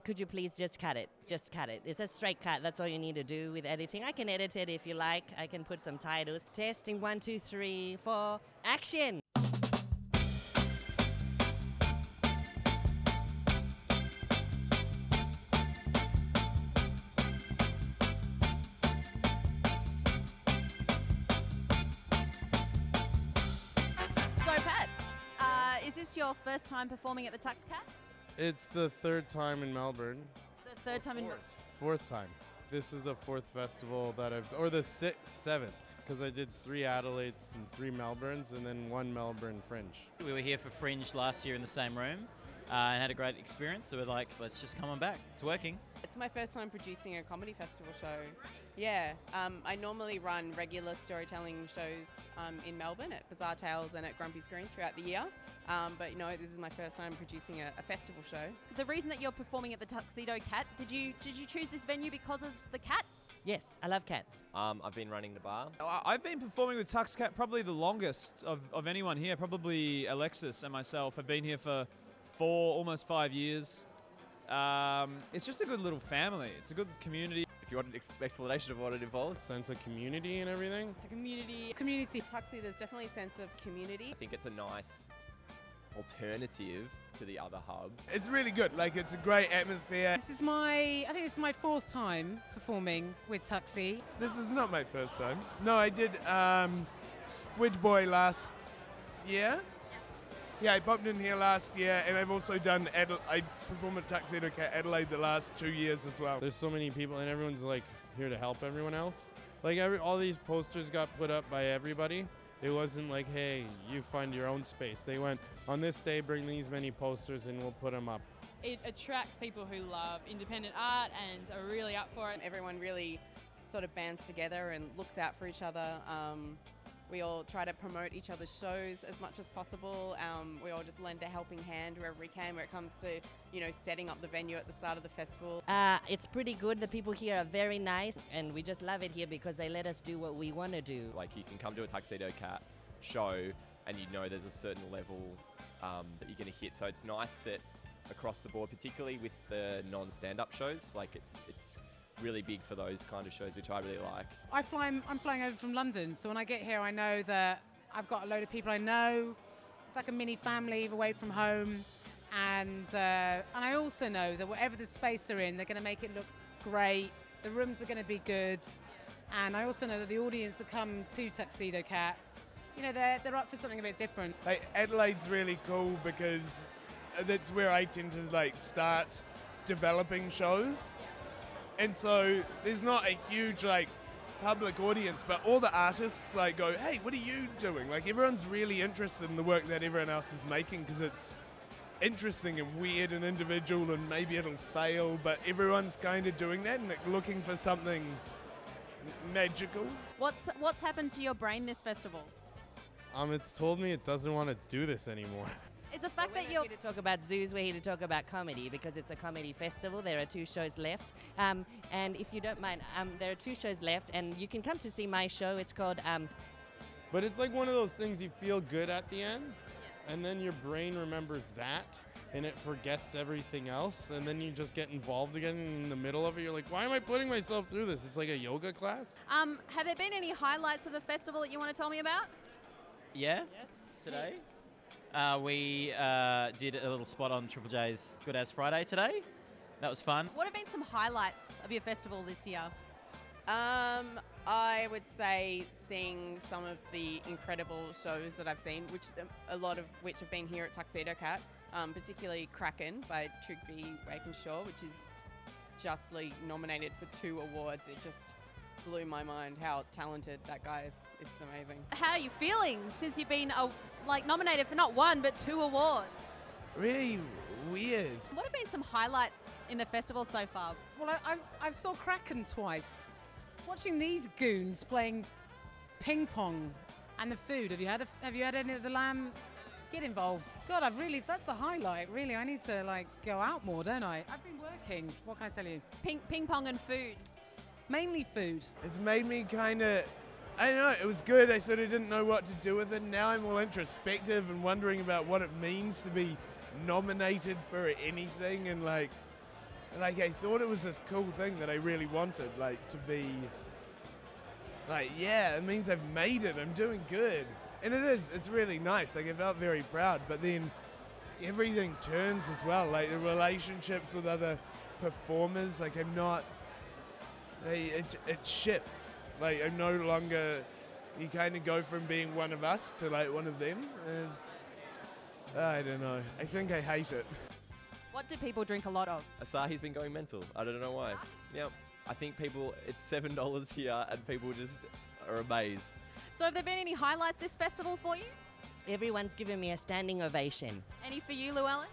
Could you please just cut it? Just cut it. It's a straight cut. That's all you need to do with editing. I can edit it if you like. I can put some titles. Testing 1, 2, 3, 4. Action! So Pat, is this your first time performing at the Tuxedo Cat? It's the third time in Melbourne. The third time in Fourth time. This is the fourth festival that or the seventh, because I did 3 Adelaides and 3 Melbournes and then 1 Melbourne Fringe. We were here for Fringe last year in the same room and had a great experience, so we're like, let's just come on back. It's working. It's my first time producing a comedy festival show. Yeah, I normally run regular storytelling shows in Melbourne at Bizarre Tales and at Grumpy's Green throughout the year. But you know, this is my first time producing a festival show. The reason that you're performing at the Tuxedo Cat, did you choose this venue because of the cat? Yes, I love cats. I've been running the bar. I've been performing with Tuxedo Cat probably the longest of anyone here. Probably Alexis and myself have been here for almost 5 years. It's just a good little family. It's a good community. If you want an explanation of what it involves. Sense of community and everything. It's a community. Tuxie, there's definitely a sense of community. I think it's a nice alternative to the other hubs. It's really good. Like, it's a great atmosphere. I think this is my 4th time performing with Tuxie. This is not my first time. No, I did Squid Boy last year. Yeah, I popped in here last year, and I've also done I performed at Tuxedo Cat Adelaide the last 2 years as well. There's so many people and everyone's like here to help everyone else. Like all these posters got put up by everybody. It wasn't like, hey, you find your own space. They went, on this day, bring these many posters and we'll put them up. It attracts people who love independent art and are really up for it. Everyone really sort of bands together and looks out for each other. We all try to promote each other's shows as much as possible. We all just lend a helping hand wherever we can when it comes to, you know, setting up the venue at the start of the festival. It's pretty good. The people here are very nice, and we just love it here because they let us do what we want to do. Like, you can come to a Tuxedo Cat show and you know there's a certain level that you're going to hit. So it's nice that across the board, particularly with the non-stand-up shows, like it's really big for those kind of shows, which I really like. I'm flying over from London, so when I get here I know that I've got a load of people I know. It's like a mini family away from home, and I also know that whatever the space they're in, they're going to make it look great. The rooms are going to be good, and I also know that the audience that come to Tuxedo Cat, you know, they're up for something a bit different. Like, Adelaide's really cool because that's where I tend to like start developing shows. And so there's not a huge like public audience, but all the artists like go, hey, what are you doing? Like, everyone's really interested in the work that everyone else is making because it's interesting and weird and individual, and maybe it'll fail, but everyone's kind of doing that and like, looking for something magical. What's happened to your brain this festival? It's told me it doesn't want to do this anymore. Is the fact that We're not here to talk about zoos, we're here to talk about comedy because it's a comedy festival. There are 2 shows left. And if you don't mind, there are 2 shows left, and you can come to see my show. It's called... But it's like one of those things you feel good at the end, and then your brain remembers that, and it forgets everything else, and then you just get involved again in the middle of it. You're like, why am I putting myself through this? It's like a yoga class. Have there been any highlights of the festival that you want to tell me about? Yeah, Yes. today. We did a little spot on Triple J's Good As Friday today. That was fun. What have been some highlights of your festival this year? I would say seeing some of the incredible shows that I've seen, which a lot of which have been here at Tuxedo Cat, particularly Kraken by Trygve Wakenshaw, which is justly nominated for 2 awards. It just blew my mind how talented that guy is. It's amazing. How are you feeling since you've been nominated for not 1 but 2 awards? Really weird. What have been some highlights in the festival so far? Well, I've saw Kraken twice. Watching these goons playing ping pong and the food. Have you had any of the lamb? Get involved. God, that's the highlight, really. I need to like go out more, don't I? I've been working. What can I tell you? Ping pong and food. Mainly food. It's made me kind of, I don't know, it was good. I sort of didn't know what to do with it. Now I'm all introspective and wondering about what it means to be nominated for anything, and like, like, I thought it was this cool thing that I really wanted, like, to be, like, yeah, it means I've made it, I'm doing good. And it is, it's really nice, like, I felt very proud, but then everything turns as well, like, the relationships with other performers, like, I'm not, it shifts. Like, I'm no longer, you kind of go from being one of us to, like, one of them. I don't know, I think I hate it. What do people drink a lot of? Asahi's been going mental. I don't know why. Yep. I think people, it's $7 here and people just are amazed. So have there been any highlights this festival for you? Everyone's given me a standing ovation. Any for you, Llewellyn?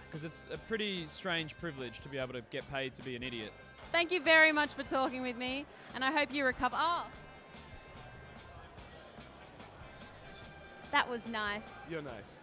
Because it's a pretty strange privilege to be able to get paid to be an idiot. Thank you very much for talking with me, and I hope you recover. Oh! That was nice. You're nice.